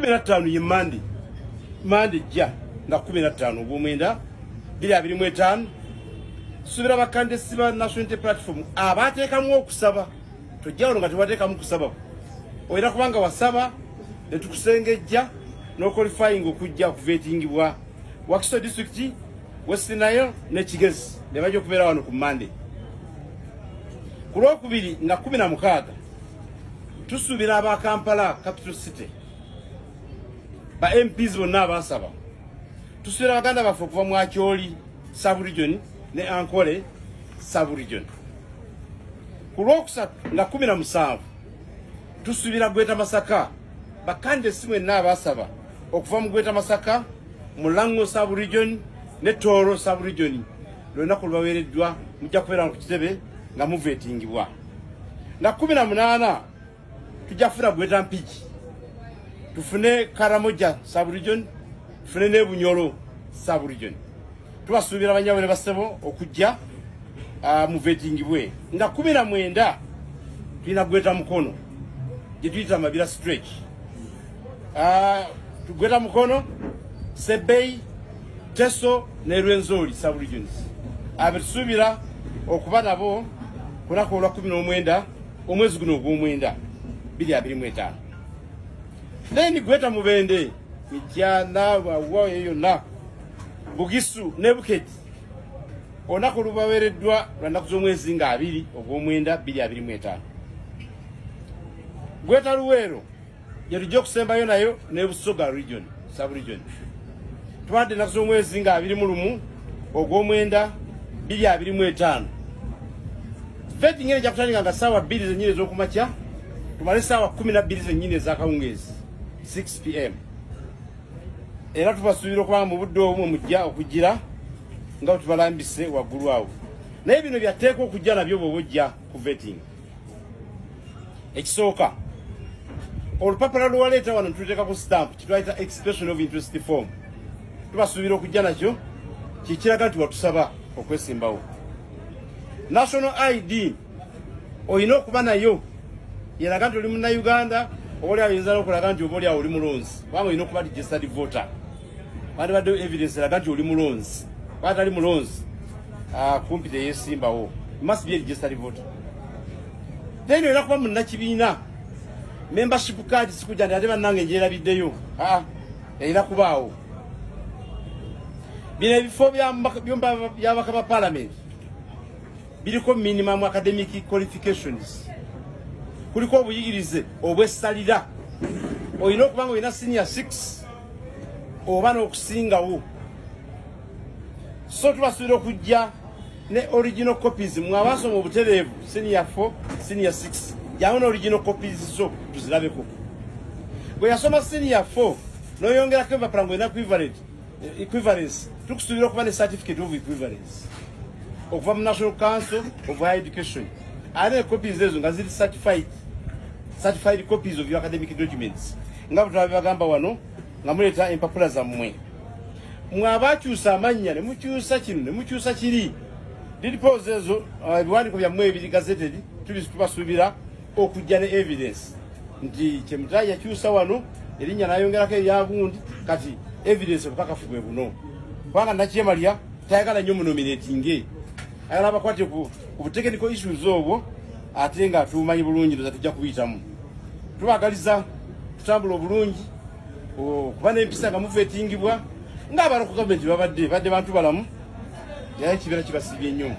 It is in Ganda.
15 ye Mande jja nga 15 ogw'omwenda 2025 tusubira bakandesi ba National Unity Platform abateekamu okusaba tojja wano nga tebateekamu kusaba oyina kubanga wasaba ne tukusengejja n'oqualifying okujja okuvetingibwa Wakiso District, West Nile ne Kigezi ne bajja okubeera wano ku Monday. Ku Lwokubiri nga 16 tusuubira aba Kampala Capital City ba MPs bonna abasaba tusuubira baganda baffe okuva mu Acholi sub-region ne Ankole sub-region. Ku Lwokusatu nga 17 tusuubira Gweta Masaka bakandesi mwenna abasaba okuva mu Gweta Masaka Mulango sub-region ne Toro sub-region lunaku lwaweereddwa mujja kubeera ku kitebe nga muvetingibwa. Na 18 tujja kufuna Gweta Mpigi tufune Karamoja sub-region tufune ne Bunyoro sub-region. Tubasuubira abanyabwe basebo okujja muvetingibwe. Nga 19 tulina Gweta Mukono gye tuyita Mabira stretch. Gweta Mukono Sebei Teso ne Rwenzori sub-regions. Abetusuubira okuba nabo kunaku olwa 19 omwezi guno ogw'omwenda 2025. Neni Gweta Mubende Mityana wawo yonna Bugisu ne Buketi onaku lubaweereddwa lwanaku z'omwezi nga 2 ogw'omwenda 2025. Gweta Luweero gye tujja okusembayo nayo ne Busoga region sub-region twadde naku z'omwezi nga 21 ogw'omwenda 2025. Vetting ejja kutandika nga ssaawa 2 zennyini ez'okumakya tumale ssaawa 12 zennyini ez'akawungeezi 6 PM. Era tubasuubira okuba mu budde obwo mujja okugira nga tubalambise waggulu awo. Naye bino byateeka okujja nabyo bw'obojja ku vetting. Ekisooka olupapula lwaleeta wano tuteeka ku stamp kitwayita expression of interest form. Tubasuubira okujja nakyo kikiraga nti watusaba okwesimbawo. National ID oyina okuba nayo yeraga nti oli Munnayuganda oba ayinza okulaga nti oba oli mulonzi kubanga oyina okuba registered voter. Badde evidence eraga nti oli mulonzi atali mulonzi kumpi teyesimbawo. You must be a registered voter. Then oyina kuba munnakibiina membership card sikujja nti ate bannange njerabiddeyo erina kubaawo. Bino ebifo by'ababaka ba parliament biriko minimum academic qualifications. Kuliko obuyigirize obw'essalira oyina okubanga oyina senior 6 oba n'okusingawo. So tubasuubira okujja ne original copies mwe abasoma obutereevu senior 4 senior 6 jawo ne original copies zo tuzirabeko. Bwe yasoma senior 4 n'oyongerako empapula ng'olina equivalence tukusuubira okuba ne certificate of equivalence okuva mu National Council of Higher Education. Ate copies ezo nga ziri certified copies of your academic documents. Nga bwe bagamba wano nga muleeta empapula zammwe. Mwe abakyusa amannya ne mukyusa kino ne mukyusa kiri. Dipose ezo ebiwandiiko byammwe ebiri gazetted tubasuubira okujja ne evidence nti Chemutala yakyusa wano erinnya n'ayongerako eryabundi kati evidence obukakafu bwe buno. Kubanga Nakyemalya tayagala nnyo munominatinge. Ayala abakwate ku technical issues obwo ate nga tumanyi bulungi ndoza tujja kubiyitamu. Tubagaliza tutambula obulungi kuba n'empisa nga muvetingibwa ng'abaloko gavumenti badde bantu balamu yaye kibeera kibasibye nnyo.